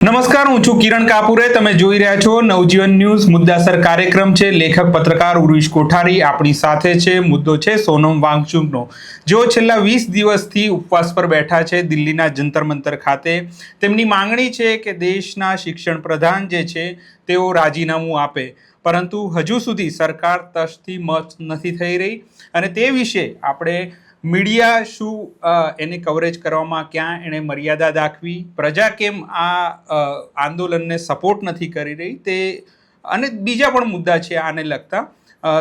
નમસ્કાર, હું છું કિરણ કાપુરે. તમે જોઈ રહ્યા છો નવજીવન ન્યૂઝ. મુદ્દાસર કાર્યક્રમ છે. લેખક પત્રકાર ઉર્વિશ કોઠારી આપણી સાથે છે. મુદ્દો છે સોનમ વાંગચુકનો, જેઓ છેલ્લા 20 દિવસથી ઉપવાસ પર બેઠા છે દિલ્હીના જંતર મંતર ખાતે. તેમની માંગણી છે કે દેશના શિક્ષણ પ્રધાન જે છે તેઓ રાજીનામું આપે, પરંતુ હજુ સુધી સરકાર તશથી મત નથી થઈ રહી અને તે વિશે આપણે મીડિયા શું એને કવરેજ કરવામાં ક્યાં એણે મર્યાદા દાખવી, પ્રજા કેમ આ આંદોલનને સપોર્ટ નથી કરી રહી, તે અને બીજા પણ મુદ્દા છે આને લગતા.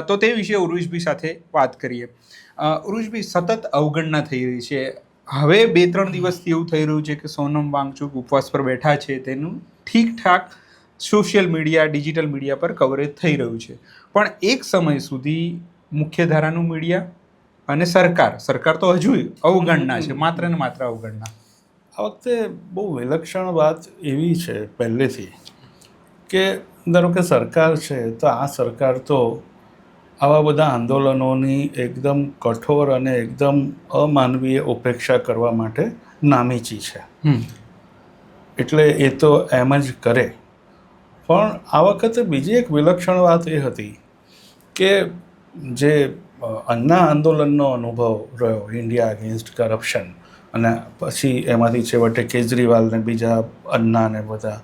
તો તે વિશે ઉર્વિશભાઈ સાથે વાત કરીએ. ઉર્વિશભાઈ, સતત અવગણના થઈ રહી છે. હવે 2-3 દિવસથી એવું થઈ રહ્યું છે કે સોનમ વાંગચુક ઉપવાસ પર બેઠા છે, તેનું ઠીકઠાક સોશિયલ મીડિયા, ડિજિટલ મીડિયા પર કવરેજ થઈ રહ્યું છે. પણ એક સમય સુધી મુખ્યધારાનું મીડિયા અને સરકાર તો હજુ અવગણના છે, માત્ર ને માત્ર અવગણના. આ વખતે બહુ વિલક્ષણ વાત એવી છે પહેલેથી કે ધારો કે સરકાર છે તો આ સરકાર તો આવા બધા આંદોલનોની એકદમ કઠોર અને એકદમ અમાનવીય ઉપેક્ષા કરવા માટે નામીચી છે. એટલે એ તો એમ જ કરે. પણ આ વખતે બીજી એક વિલક્ષણ વાત એ હતી કે જે અન્ના આંદોલનનો અનુભવ રહ્યો, ઇન્ડિયા અગેન્સ્ટ કરપ્શન, અને પછી એમાંથી છેવટે કેજરીવાલ ને બીજા અન્ના ને બધા,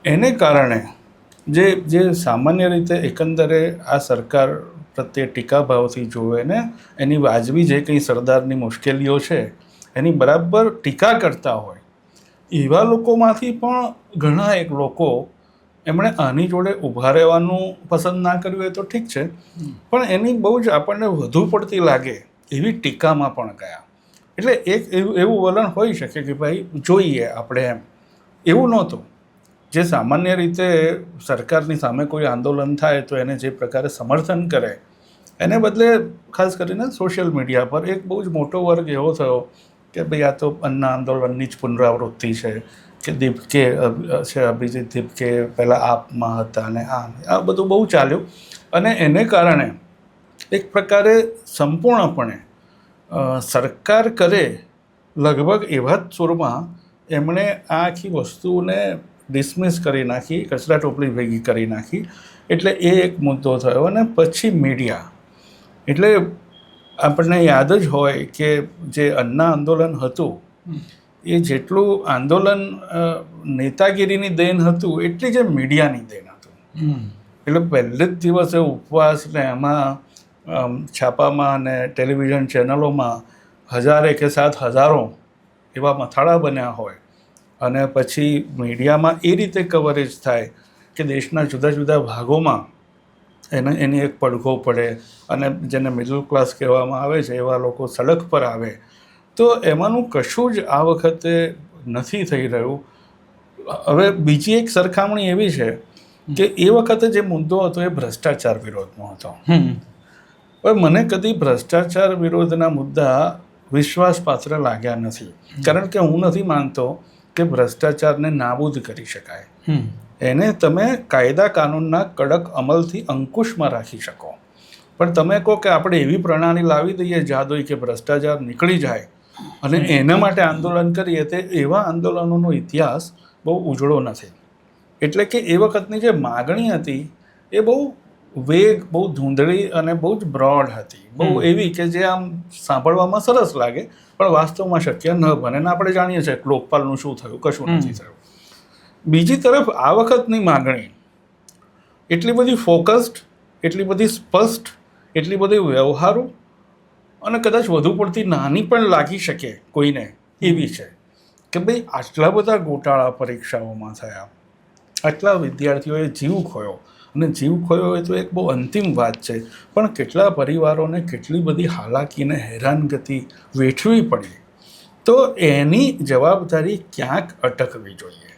એને કારણે જે સામાન્ય રીતે એકંદરે આ સરકાર પ્રત્યે ટીકાભાવથી જોવે ને એની વાજબી જે કંઈ સરદારની મુશ્કેલીઓ છે એની બરાબર ટીકા કરતા હોય એવા લોકોમાંથી પણ ઘણા એક લોકો એમણે આની જોડે ઊભા રહેવાનું પસંદ ના કર્યું હોય તો ઠીક છે, પણ એની બહુ જ આપણને વધુ પડતી લાગે એવી ટીકામાં પણ ગયા. એટલે એક એવું વલણ હોઈ શકે કે ભાઈ જોઈએ આપણે એમ. એવું નહોતું. જે સામાન્ય રીતે સરકારની સામે કોઈ આંદોલન થાય તો એને જે પ્રકારે સમર્થન કરે એને બદલે ખાસ કરીને સોશિયલ મીડિયા પર એક બહુ જ મોટો વર્ગ એવો થયો કે ભાઈ આ તો અન્ના આંદોલનની જ પુનરાવૃત્તિ છે કે દીપકે છે, અભિજીત દીપકે પહેલાં આપમાં હતા અને આ બધું બહુ ચાલ્યું. અને એને કારણે એક પ્રકારે સંપૂર્ણપણે સરકાર કરે લગભગ એવા જ સુરમાં એમણે આ આખી વસ્તુને ડિસમિસ કરી નાખી, કચરા ટોપલી ભેગી કરી નાખી. એટલે એ એક મુદ્દો થયો. અને પછી મીડિયા, એટલે આપણને યાદ જ હોય કે જે અન્ના આંદોલન હતું એ જેટલું આંદોલન નેતાગીરીની દેન હતું એટલી જે મીડિયાની દેન હતું. એટલે પહેલે જ દિવસે ઉપવાસ ને એમાં છાપામાં અને ટેલિવિઝન ચેનલોમાં 1000 કે 7000 એવા મથાળા બન્યા હોય અને પછી મીડિયામાં એ રીતે કવરેજ થાય કે દેશના જુદા જુદા ભાગોમાં એની એક પડઘો પડે અને જેને મિડલ ક્લાસ કહેવામાં આવે છે એવા લોકો સડક પર આવે. તો એમાંનું કશું જ આ વખતે નથી થઈ રહ્યું. હવે બીજી એક સરખામણી એવી છે કે એ વખતે જે મુદ્દો હતો એ ભ્રષ્ટાચાર વિરોધનો હતો. હવે મને કદી ભ્રષ્ટાચાર વિરોધના મુદ્દા વિશ્વાસપાત્ર લાગ્યા નથી, કારણ કે હું નથી માનતો કે ભ્રષ્ટાચારને નાબૂદ કરી શકાય. એને તમે કાયદા કાનૂનના કડક અમલથી અંકુશમાં રાખી શકો, પણ તમે કહો કે આપણે એવી પ્રણાલી લાવી દઈએ જાદુઈ કે ભ્રષ્ટાચાર નીકળી જાય અને એના માટે આંદોલન કરીએ, તે એવા આંદોલનોનો ઇતિહાસ બહુ ઉજળો નથી. એટલે કે એ વખતની જે માગણી હતી એ બહુ વેગ, બહુ ધૂંધળી અને બહુ જ બ્રોડ હતી. બહુ એવી કે જે આમ સાંભળવામાં સરસ લાગે પણ વાસ્તવમાં શક્ય ન બને. અને આપણે જાણીએ છીએ કે લોકપાલનું શું થયું, કશું નથી થયું. બીજી તરફ આ વખતની માગણી એટલી બધી ફોકસ્ડ, એટલી બધી સ્પષ્ટ, એટલી બધી વ્યવહારુ અને કદાચ વધુ પડતી નાની પણ લાગી શકે કોઈને એવી છે કે ભાઈ આટલા બધા ગોટાળા પરીક્ષાઓમાં થયા, આટલા વિદ્યાર્થીઓએ જીવ ખોયો, અને જીવ ખોયો એ તો એક બહુ અંતિમ વાત છે, પણ કેટલા પરિવારોને કેટલી બધી હાલાકીને હેરાનગતિ વેઠવી પડી. તો એની જવાબદારી ક્યાંક અટકવી જોઈએ.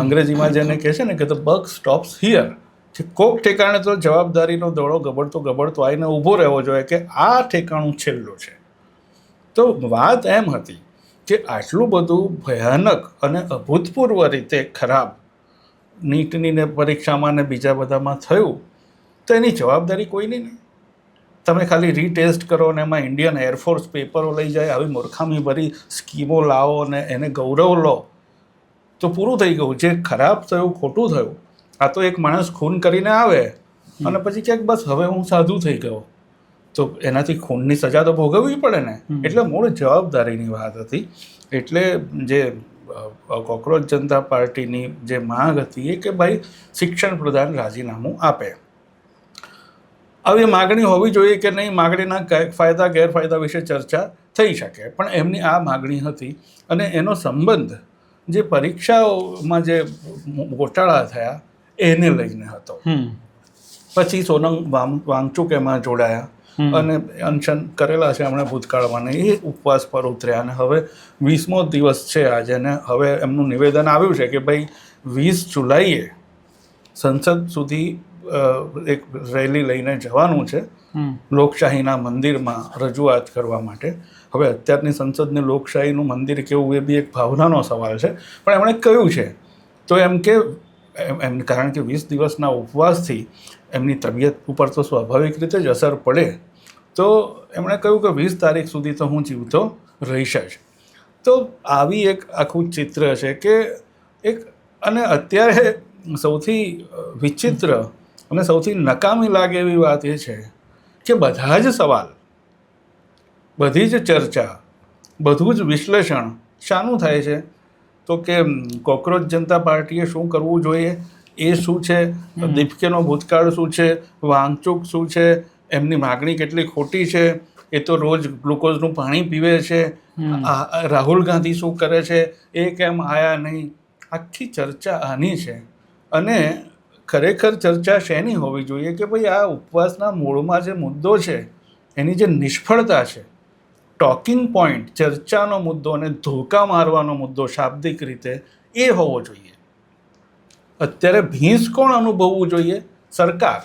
અંગ્રેજીમાં જેને કહે છે ને કે ધ બક સ્ટોપ્સ હિયર, કે કોક ઠેકાણે તો જવાબદારીનો દોડો ગબડતો આવીને ઊભો રહેવો જોઈએ કે આ ઠેકાણું છેલ્લું છે. તો વાત એમ હતી કે આટલું બધું ભયાનક અને અભૂતપૂર્વ રીતે ખરાબ નીટની ને પરીક્ષામાં ને બીજા બધામાં થયું, તો એની જવાબદારી કોઈની નહીં. તમે ખાલી રીટેસ્ટ કરો ને એમાં ઇન્ડિયન એરફોર્સ પેપરો લઈ જાય, આવી મૂર્ખામી ભરી સ્કીમો લાવો અને એને ગૌરવ લો, તો પૂરું થઈ ગયું. જે ખરાબ થયું, ખોટું થયું, આ તો એક માણસ ખૂન કરીને આવે અને પછી ક્યાંક બસ હવે હું સાધુ થઈ ગયો, તો એનાથી ખૂનની સજા તો ભોગવવી પડે ને. એટલે મૂળ જવાબદારીની વાત હતી. એટલે જે કોકરોચ જનતા પાર્ટીની જે માંગ હતી એ કે ભાઈ શિક્ષણ પ્રધાન રાજીનામું આપે. આવી માગણી હોવી જોઈએ કે નહીં, માગણીના ફાયદા ગેરફાયદા વિશે ચર્ચા થઈ શકે, પણ એમની આ માગણી હતી. અને એનો સંબંધ જે પરીક્ષાઓમાં જે ગોટાળા થયા એને લઈને હતો. પછી સોનમ વાંગચુક એમાં જોડાયા અને અનશન કરેલા છે હમણાં ભૂતકાળમાં, એ ઉપવાસ પર ઉતર્યા અને હવે 20મો દિવસ છે આજે. અને હવે એમનું નિવેદન આવ્યું છે કે ભાઈ 20 જુલાઈએ સંસદ સુધી એક રેલી લઈને જવાનું છે, લોકશાહીના મંદિરમાં રજૂઆત કરવા માટે. હવે અત્યારની સંસદને લોકશાહીનું મંદિર કેવું એ બી એક ભાવનાનો સવાલ છે, પણ એમણે કહ્યું છે તો એમ કે કારણ કે 20 દિવસના ઉપવાસથી એમની તબિયત ઉપર તો સ્વાભાવિક રીતે જ અસર પડે, તો એમણે કહ્યું કે 20 તારીખ સુધી તો હું જીવતો રહીશ જ. તો આવી એક આખું ચિત્ર છે કે એક, અને અત્યારે સૌથી વિચિત્ર અને સૌથી નકામી લાગે એવી વાત એ છે કે બધા જ સવાલ, બધી જ ચર્ચા, બધું જ વિશ્લેષણ શાનું થાય છે? તો કે કોકરોચ જનતા પાર્ટીએ શું કરવું જોઈએ, એ શું છે, દીપકેનો ભૂતકાળ શું છે, વાંગચુક શું છે, એમની માગણી કેટલી ખોટી છે, એ તો રોજ ગ્લુકોઝનું પાણી પીવે છે, રાહુલ ગાંધી શું કરે છે, એ કેમ આયા નહીં. આખી ચર્ચા આની છે. અને ખરેખર ચર્ચા શેની હોવી જોઈએ કે ભાઈ આ ઉપવાસના મૂળમાં જે મુદ્દો છે એની જે નિષ્ફળતા છે, ટોકિંગ પોઈન્ટ, ચર્ચાનો મુદ્દો અને ધોકા મારવાનો મુદ્દો શાબ્દિક રીતે, એ હોવો જોઈએ. અત્યારે ભીંસ કોણ અનુભવવું જોઈએ? સરકાર.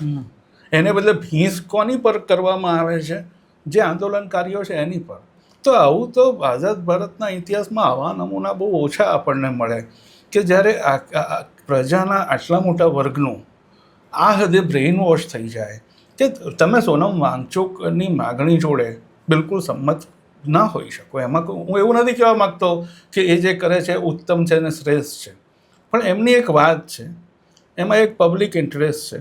એને બદલે ભીંસ કોની પર કરવામાં આવે છે? જે આંદોલનકારીઓ છે એની પર. તો આવું તો આઝાદ ભારતના ઇતિહાસમાં આવા નમૂના બહુ ઓછા આપણને મળે કે જ્યારે પ્રજાના આટલા મોટા વર્ગનું આ હદે બ્રેઇન વોશ થઈ જાય કે તમે સોનમ વાંગચુકની માગણી જોડે બિલકુલ સંમત ના હોઈ શકો. એમાં હું એવું નથી કહેવા માગતો કે એ જે કરે છે ઉત્તમ છે અને શ્રેષ્ઠ છે, પણ એમની એક વાત છે, એમાં એક પબ્લિક ઇન્ટરેસ્ટ છે.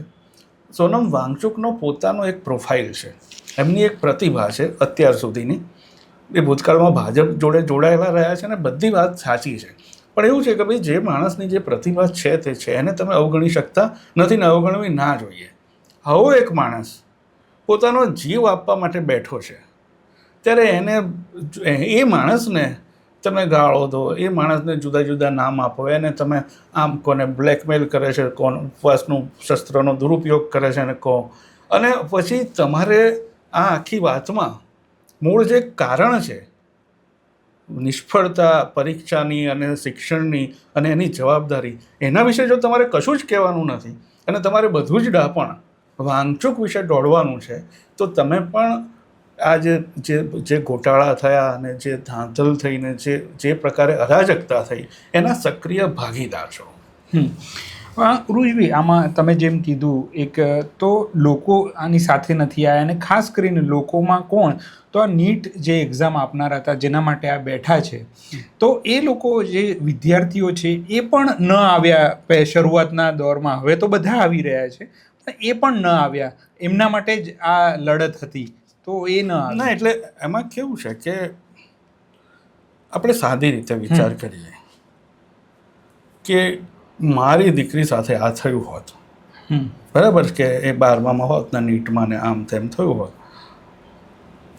સોનમ વાંગચુકનો પોતાનો એક પ્રોફાઇલ છે, એમની એક પ્રતિભા છે અત્યાર સુધીની. એ ભૂતકાળમાં ભાજપ જોડે જોડાયેલા રહ્યા છે અને બધી વાત સાચી છે, પણ એવું છે કે ભાઈ જે માણસની જે પ્રતિભા છે તે છે, એને તમે અવગણી શકતા નથી ને અવગણવી ના જોઈએ. આવો એક માણસ પોતાનો જીવ આપવા માટે બેઠો છે, ત્યારે એ માણસને તમે ગાળો દો, એ માણસને જુદા જુદા નામ આપો, એને તમે આમ કોને બ્લેકમેલ કરે છે, કોણ ઉપવાસનું શસ્ત્રનો દુરુપયોગ કરે છે અને કહો, અને પછી તમારે આ આખી વાતમાં મૂળ જે કારણ છે નિષ્ફળતા પરીક્ષાની અને શિક્ષણની અને એની જવાબદારી, એના વિશે જો તમારે કશું જ કહેવાનું નથી અને તમારે બધું જ ડાપણ વાંગચુક વિશે દોડવાનું છે, તો તમે પણ આ જે ગોટાળા થયા અને જે ધાંધલ થઈને જે પ્રકારે અરાજકતા થઈ એના સક્રિય ભાગીદાર છો. ઉરુજભાઈ, આમાં તમે જેમ કીધું, એક તો લોકો આની સાથે નથી આવ્યા અને ખાસ કરીને લોકોમાં કોણ, તો આ નીટ જે એક્ઝામ આપનાર હતા જેના માટે આ બેઠા છે, તો એ લોકો જે વિદ્યાર્થીઓ છે એ પણ ન આવ્યા શરૂઆતના દોરમાં. હવે તો બધા આવી રહ્યા છે, પણ એ પણ ન આવ્યા. એમના માટે જ આ લડત હતી, તો એ ના. એટલે એમાં કેવું છે કે આપણે સાદી રીતે વિચાર કરીએ કે મારી દીકરી સાથે આ થયું હોત, બરાબર, કે એ 12મામાં હોત ને નીટમાં ને આમ તેમ થયું હોત,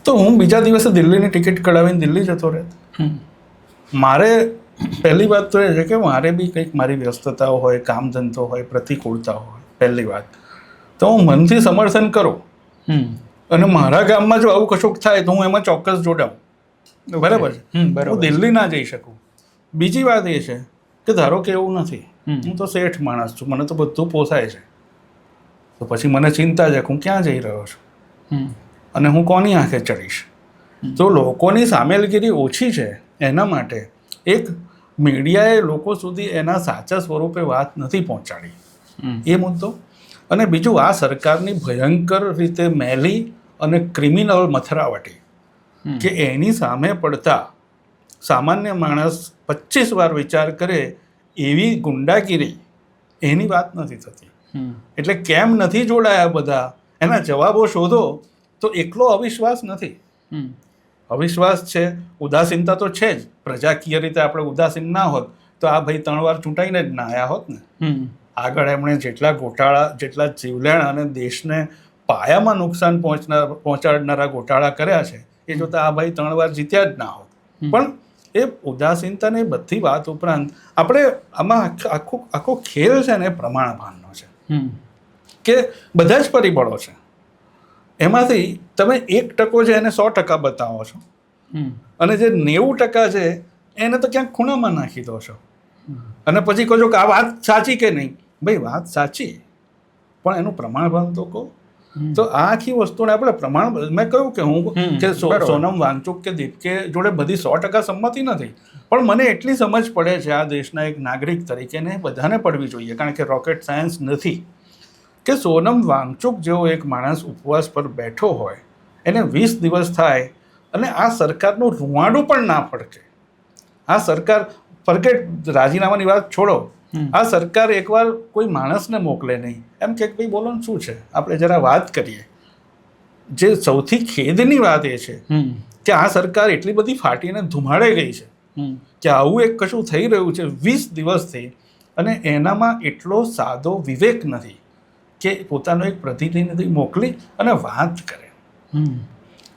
તો હું બીજા દિવસે દિલ્હીની ટિકિટ કઢાવીને દિલ્હી જતો રહેત. મારે પહેલી વાત તો એ છે કે મારે બી કંઈક મારી વ્યસ્તતાઓ હોય, કામ ધંધો હોય, પ્રતિકૂળતા હોય. પહેલી વાત તો હું મનથી સમર્થન કરું, અને મારા ગામમાં જો આવું કશુંક થાય તો હું એમાં ચોક્કસ જોડાઉં, બરાબર છે. હું દિલ્હી ના જઈ શકું. બીજી વાત એ છે કે ધારો કે એવું નથી, હું તો શેઠ માણસ છું, મને તો બધું પોસાય છે, તો પછી મને ચિંતા છે હું ક્યાં જઈ રહ્યો છું અને હું કોની આંખે ચડીશ. તો લોકોની સામેલગીરી ઓછી છે, એના માટે એક મીડિયાએ લોકો સુધી એના સાચા સ્વરૂપે વાત નથી પહોંચાડી, એ મુદ્દો. અને બીજું, આ સરકારની ભયંકર રીતે મેલી અને ક્રિમિનલ મથરાવટી કે એની સામે પડતા સામાન્ય માણસ 25 વાર વિચાર કરે એવી ગુંડાગીરી એની વાત નથી થતી. હમ. એટલે કેમ નથી જોડાયા બધા એના જવાબો શોધો તો એકલો અવિશ્વાસ નથી. હમ. અવિશ્વાસ છે, ઉદાસીનતા તો છે જ. પ્રજાકીય રીતે આપણે ઉદાસીન ના હોત તો આ ભાઈ 3 વાર ચૂંટાઈને જ ના આવ્યા હોત ને. હમ. આગળ એમણે જેટલા ગોટાળા, જેટલા જીવલેણ અને દેશને પાયામાં નુકસાન પહોંચાડનારા ગોટાળા કર્યા છે એ જોતા આ ભાઈ 3 વાર જીત્યા જ ના હોત. પણ એ ઉદાસીનતાની બધી વાત ઉપરાંત આપણે આમાં આખો ખેલ છે ને એ પ્રમાણભાનનો છે. હમ. કે બધા જ પરિબળો છે, એમાંથી તમે 1% છે એને 100% બતાવો છો હમ. અને જે 90% છે એને તો ક્યાંક ખૂણામાં નાખી દો છો અને પછી કહો છો કે આ વાત સાચી કે નહીં. ભાઈ વાત સાચી, પણ એનું પ્રમાણભાન તો કહો. તો આ આખી વસ્તુને આપણે પ્રમાણ, મેં કહ્યું કે હું કે બરાબર. સોનમ વાંગચુક કે દીપકે જોડે બધી 100% સંમતિ નથી, પણ મને એટલી સમજ પડે છે આ દેશના એક નાગરિક તરીકે ને બધાને પડવી જોઈએ, કારણ કે રોકેટ સાયન્સ નથી, કે સોનમ વાંગચુક જેવો એક માણસ ઉપવાસ પર બેઠો હોય, એને 20 દિવસ થાય અને આ સરકારનું રૂવાડું પણ ના ફડકે. આ સરકાર, ફરગેટ રાજીનામાની વાત છોડો, આ સરકાર એકવાર કોઈ માણસને મોકલે નહીં, એમ કે ભાઈ બોલો ને શું છે, આપણે જરા વાત કરીએ. જે સૌથી ખેદની વાત એ છે કે આ સરકાર એટલી બધી ફાટીને ધુમાડે ગઈ છે કે આવું એક કશું થઈ રહ્યું છે 20 દિવસથી, અને એનામાં એટલો સાદો વિવેક નથી કે પોતાનો એક પ્રતિનિધિ મોકલી અને વાત કરે.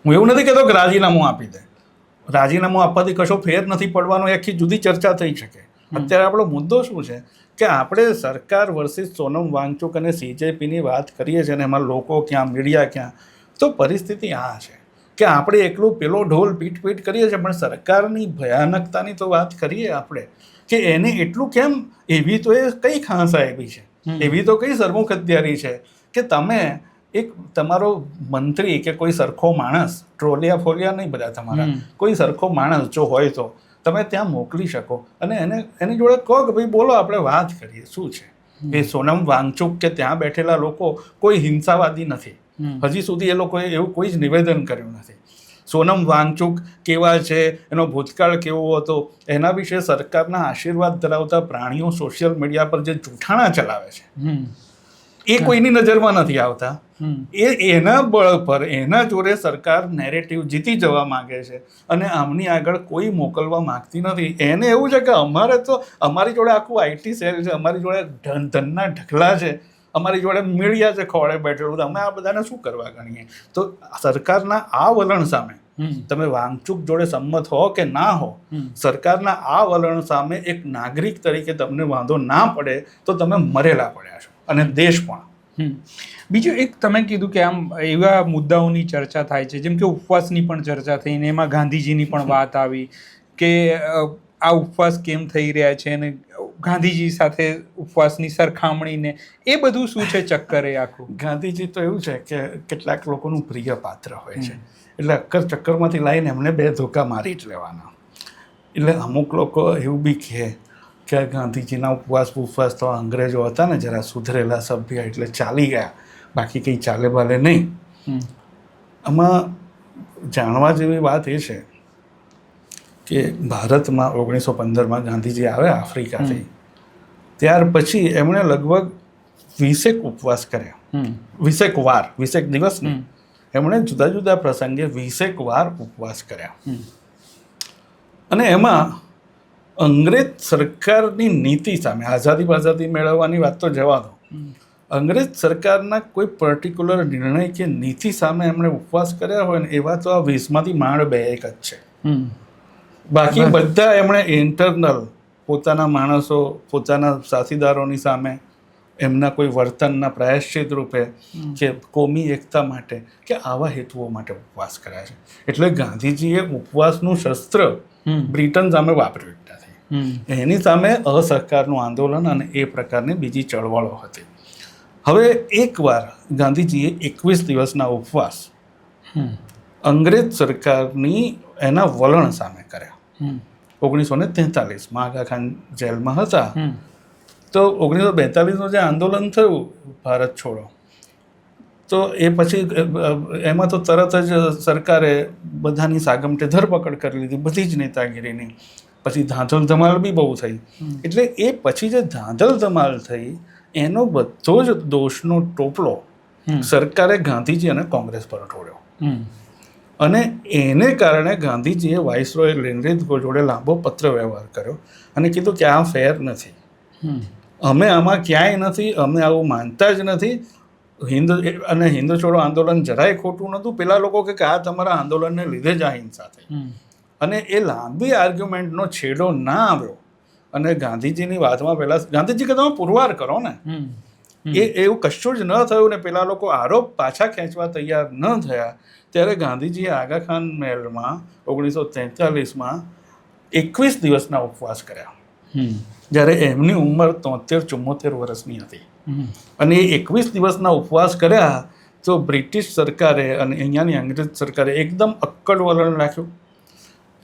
હું એવું નથી કહેતો કે રાજીનામું આપી દે, રાજીનામું આપવાથી કશો ફેર નથી પડવાનો, એ આખી જુદી ચર્ચા થઈ શકે. અત્યારે આપણો મુદ્દો શું છે કે આપણે સરકાર વર્સિસ સોનમ વાંગચુક અને CJPની વાત કરીએ છીએ અને એમાં લોકો ક્યાં, મીડિયા ક્યાં. તો પરિસ્થિતિ આ છે કે આપણે એકલું પેલો ઢોલ પીટ કરીએ છીએ, પણ સરકારની ભયાનકતાની તો વાત કરીએ આપણે કે એને એટલું કેમ, એવી તો એ કઈ ખાંસા એવી છે, એવી તો કઈ સરમુખત્યારી છે કે તમે એક તમારો મંત્રી કે કોઈ સરખો માણસ, ટ્રોલિયા ફોલિયા નહીં બધા તમારા, કોઈ સરખો માણસ જો હોય તો તમે ત્યાં મોકલી શકો અને એની જોડે કહો કે ભાઈ બોલો આપણે વાત કરીએ શું છે. એ સોનમ વાંગચુક કે ત્યાં બેઠેલા લોકો કોઈ હિંસાવાદી નથી, હજી સુધી એ લોકોએ એવું કોઈ જ નિવેદન કર્યું નથી. સોનમ વાંગચુક કેવા છે, એનો ભૂતકાળ કેવો હતો, એના વિશે સરકારના આશીર્વાદ ધરાવતા પ્રાણીઓ સોશિયલ મીડિયા પર જે જૂઠાણા ચલાવે છે એ કોઈની નજરમાં નથી આવતા. એના બળ પર એના જોડે સરકાર નેરેટિવ જીતી જવા માંગે છે અને આમની આગળ કોઈ મોકલવા માંગતી નથી. એને એવું છે કે અમારે તો, અમારી જોડે આખું IT સેલ છે, અમારી જોડે ધનના ઢગલા છે, અમારી જોડે મીડિયા છે ખોળે બેઠેલું, અમે આ બધાને શું કરવા ગણીએ. તો સરકારના આ વલણ સામે તમે વાંગચુક જોડે સંમત હો કે ના હો, સરકારના આ વલણ સામે એક નાગરિક તરીકે તમને વાંધો ના પડે તો તમે મરેલા પડ્યા છો, અને દેશ પણ. બીજું એક તમે કીધું કે આમ એવા મુદ્દાઓની ચર્ચા થાય છે, જેમ કે ઉપવાસની પણ ચર્ચા થઈ ને એમાં ગાંધીજીની પણ વાત આવી કે આ ઉપવાસ કેમ થઈ રહ્યા છે અને ગાંધીજી સાથે ઉપવાસની સરખામણીને એ બધું શું છે ચક્કર એ આખું. ગાંધીજી તો એવું છે કે કેટલાક લોકોનું પ્રિય પાત્ર હોય છે, એટલે ચક્કરમાંથી લાવીને એમને 2 ધોકા મારી જ લેવાના. એટલે અમુક લોકો એવું બી કહે કે ગાંધીજીના ઉપવાસ તો અંગ્રેજો હતા ને જરા સુધરેલા સભ્ય, એટલે ચાલી ગયા, બાકી કંઈ ચાલે બાલે નહીં. આમાં જાણવા જેવી વાત એ છે કે ભારતમાં 1915માં ગાંધીજી આવ્યા આફ્રિકાથી, ત્યાર પછી એમણે લગભગ 20 ઉપવાસ કર્યા, 20 વાર, 20 દિવસ નહીં, એમણે જુદા જુદા પ્રસંગે 20 વાર ઉપવાસ કર્યા. અને એમાં અંગ્રેજ સરકારની નીતિ સામે, આઝાદી મેળવવાની વાત તો જવા દો, અંગ્રેજ સરકારના કોઈ પર્ટિક્યુલર નિર્ણય કે નીતિ સામે એમણે ઉપવાસ કર્યા હોય ને એવા તો આ 20માંથી માંડ 2 જ છે. બાકી બધા એમણે ઇન્ટરનલ પોતાના માણસો, પોતાના સાથીદારોની સામે એમના કોઈ વર્તનના પ્રાયશ્ચિત રૂપે કે કોમી એકતા માટે કે આવા હેતુઓ માટે ઉપવાસ કર્યા છે. એટલે ગાંધીજીએ ઉપવાસનું શસ્ત્ર બ્રિટન સામે વાપર્યું નથી. એની સામે અસહકારનું આંદોલન અને એ પ્રકારની બીજી ચળવળો હતી. હવે એકવાર ગાંધીજીએ 21 દિવસના ઉપવાસ અંગ્રેજ સરકારની એના વલણ સામે કર્યા. 1943માં આગા ખાન જેલમાં હતા, તો 1942નું જે આંદોલન થયું ભારત છોડો, તો એ પછી એમાં તો તરત જ સરકારે બધાની સાગમટે ધરપકડ કરી લીધી, બધી જ નેતાગીરીની. પછી ધાંધલ ધમાલ બી બહુ થઈ. એટલે એ પછી જે ધાંધલ ધમાલ થઈ એનો બધો જ દોષનો ટોપલો સરકારે ગાંધીજી અને કોંગ્રેસ પર ઢોળ્યો. અને એને કારણે ગાંધીજીએ વાઇસરોય લેન્ડ્રીજ જોડે લાંબો પત્ર વ્યવહાર કર્યો અને કીધું કે આ ફેર નથી, અમે આમાં ક્યાંય નથી, અમે આવું માનતા જ નથી. હિન્દ છોડો આંદોલન જરાય ખોટું નહોતું. પેલા લોકો કે આ તમારા આંદોલનને લીધે જ આ હિંસા થઈ. અને એ લાંબી આર્ગ્યુમેન્ટનો છેડો ના આવ્યો અને ગાંધીજીની વાતમાં પહેલા ગાંધીજી કે તમે પુરવાર કરો ને, એવું કશું જ ન થયું ને પેલા લોકો આરોપ પાછા ખેંચવા તૈયાર ન થયા. ત્યારે ગાંધીજીએ આગા ખાન મહેલમાં 1943માં 21 દિવસના ઉપવાસ કર્યા, જ્યારે એમની ઉંમર 73-74 વર્ષની હતી. અને એ 21 દિવસના ઉપવાસ કર્યા તો બ્રિટિશ સરકારે અને અહીંયાની અંગ્રેજ સરકારે એકદમ અક્કડ વલણ રાખ્યું.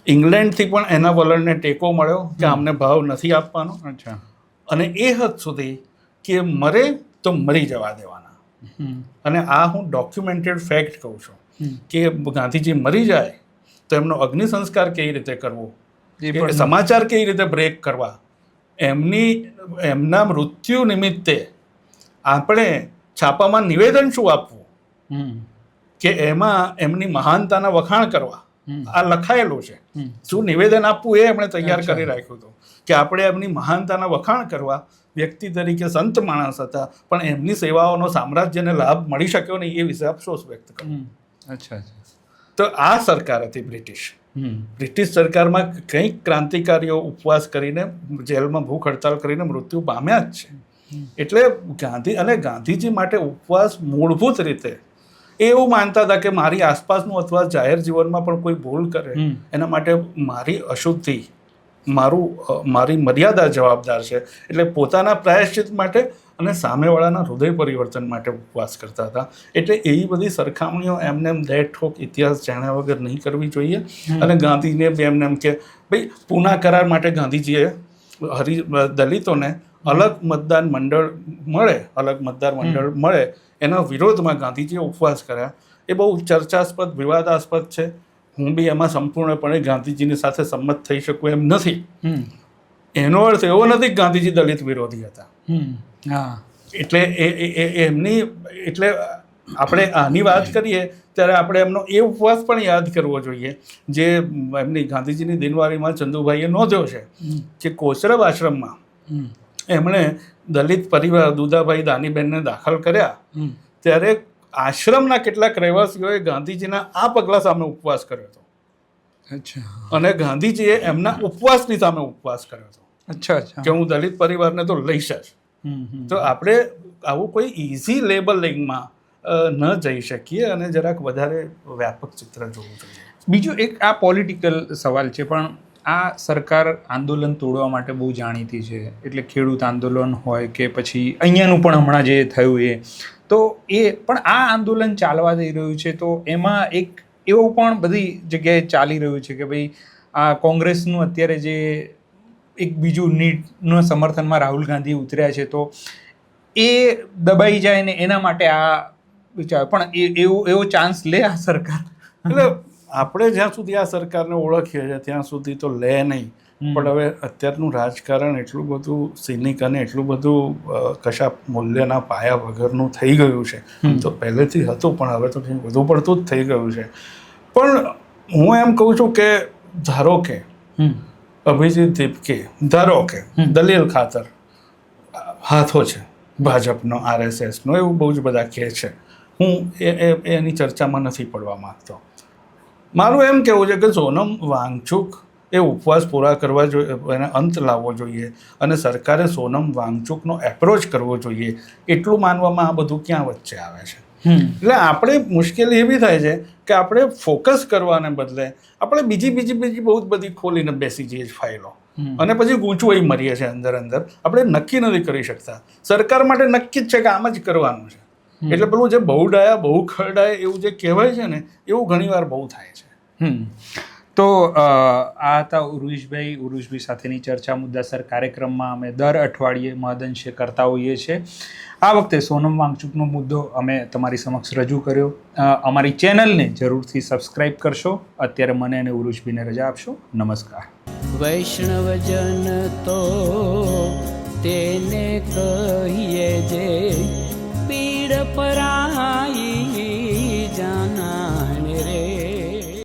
ઇંગ્લેન્ડથી પણ એના વલણને ટેકો મળ્યો કે અમને ભાવ નથી આપવાનો. અને એ હદ સુધી કે મરે તો મરી જવા દેવાના. અને આ હું ડોક્યુમેન્ટેડ ફેક્ટ કહું છું કે ગાંધીજી મરી જાય તો એમનો અગ્નિ સંસ્કાર કેવી રીતે કરવો, સમાચાર કેવી રીતે બ્રેક કરવા, એમના મૃત્યુ નિમિત્તે આપણે છાપામાં નિવેદન શું આપવું કે એમાં એમની મહાનતાના વખાણ કરવા, આ લખાયેલું છે. શું નિવેદન આપવું એ એમણે તૈયાર કરી રાખ્યું હતું કે આપણે એમની મહાનતાના વખાણ કરવા. વ્યક્તિ તરીકે સંત માણસ હતા પણ એમની સેવાઓનો સામ્રાજ્યને લાભ મળી શક્યો નહીં એ વિશે અફસોસ વ્યક્ત કર્યો. તો આ સરકાર હતી બ્રિટિશ સરકારમાં કંઈક ક્રાંતિકારીઓ ઉપવાસ કરીને જેલમાં ભૂખ હડતાલ કરીને મૃત્યુ પામ્યા જ છે. એટલે ગાંધીજી માટે ઉપવાસ મૂળભૂત રીતે એવું માનતા હતા કે મારી આસપાસનું અથવા જાહેર જીવનમાં પણ કોઈ ભૂલ કરે એના માટે મારી અશુદ્ધિ, મારી મર્યાદા જવાબદાર છે. એટલે પોતાના પ્રાયશ્ચિત માટે અને સામેવાળાના હૃદય પરિવર્તન માટે ઉપવાસ કરતા હતા. એટલે એવી બધી સરખામણીઓ એમને દેટ ઠોક ઇતિહાસ જાણ્યા વગર નહીં કરવી જોઈએ. અને ગાંધીને બી એમને એમ કે ભાઈ પૂના કરાર માટે ગાંધીજીએ દલિતોને અલગ મતદાર મંડળ મળે એના વિરોધમાં ગાંધીજીએ ઉપવાસ કર્યા. એ બહુ ચર્ચાસ્પદ, વિવાદાસ્પદ છે. હું બી એમાં સંપૂર્ણપણે ગાંધીજીની સાથે સંમત થઈ શકું એમ નથી. એનો અર્થ એવો નથી કે ગાંધીજી દલિત વિરોધી હતા. એટલે આપણે આની વાત કરીએ ત્યારે આપણે એમનો એ ઉપવાસ પણ યાદ કરવો જોઈએ જે એમની ગાંધીજીની દિનવારીમાં ચંદુભાઈએ નોંધ્યો છે કે કોચરબ આશ્રમમાં એમણે દલિત પરિવાર દુદાભાઈ દાનીબેનને દાખલ કર્યા ત્યારે આશ્રમના કેટલાક રહેવાસીઓએ ગાંધીજીના આ પગલા સામે ઉપવાસ કર્યો હતો. અને ગાંધીજીએ એમના ઉપવાસની સામે ઉપવાસ કર્યો હતો કે હું દલિત પરિવારને તો લઈશ જ. તો આપણે આવું કોઈ ઇઝી લેબલિંગમાં ન જઈ શકીએ અને જરાક વધારે વ્યાપક ચિત્ર જોવું જોઈએ. બીજું એક આ પોલિટિકલ સવાલ છે પણ આ સરકાર આંદોલન તોડવા માટે બહુ જાણીતી છે. એટલે ખેડૂત આંદોલન હોય કે પછી અહીંયાનું પણ હમણાં જે થયું તો એ પણ આ આંદોલન ચાલવા જઈ રહ્યું છે તો એમાં એક એવું પણ બધી જગ્યાએ ચાલી રહ્યું છે કે ભાઈ આ કોંગ્રેસનું અત્યારે જે એક બીજું નીટના સમર્થનમાં રાહુલ ગાંધી ઉતર્યા છે તો એ દબાઈ જાય ને એના માટે આ વિચાર પણ એવો ચાન્સ લે આ સરકાર. એટલે આપણે જ્યાં સુધી આ સરકારને ઓળખીએ છીએ ત્યાં સુધી તો લે નહીં. પણ હવે અત્યારનું રાજકારણ એટલું બધું સિનિક અને એટલું બધું કશા મૂલ્યના પાયા વગરનું થઈ ગયું છે. તો પહેલેથી હતું પણ હવે તો વધુ પડતું જ થઈ ગયું છે. પણ હું એમ કહું છું કે ધારો કે અભિજીત દીપકે ધારો કે દલીલ ખાતર હાથો છે ભાજપનો, RSSનો, એવું બહુ જ બધા કહે છે. હું એની ચર્ચામાં નથી પડવા માંગતો. મારું એમ કહેવું છે કે સોનમ વાંગચુક એ ઉપવાસ પૂરા કરવા જોઈએ, એને અંત લાવવો જોઈએ અને સરકારે સોનમ વાંગચુકનો એપ્રોચ કરવો જોઈએ. એટલું માનવામાં આ બધું ક્યાં વચ્ચે આવે છે. એટલે આપણે મુશ્કેલી એવી થાય છે કે આપણે ફોકસ કરવાને બદલે આપણે બીજી બહુ જ બધી ખોલીને બેસી જઈએ ફાઇલો અને પછી ગૂંચવાઈ મરીએ છીએ અંદર. આપણે નક્કી નથી કરી શકતા. સરકાર માટે નક્કી જ છે કે આમ જ કરવાનું છે. એટલે પેલું જે બહુ ડાયા બહુ ખરડાય એવું જે કહેવાય છે ને એવું ઘણીવાર બહુ થાય છે. તો આ હતા ઉરુષભાઈ સાથેની ચર્ચા મુદ્દાસર કાર્યક્રમમાં અમે દર અઠવાડિયે મહદઅંશે કરતા હોઈએ છીએ. આ વખતે સોનમ વાંગચુકનો મુદ્દો અમે તમારી સમક્ષ રજૂ કર્યો. અમારી ચેનલને જરૂરથી સબસ્ક્રાઈબ કરશો. અત્યારે મને અને ઉરુષભાઈને રજા આપશો. નમસ્કાર. વૈષ્ણવજન તો તેને કહીએ.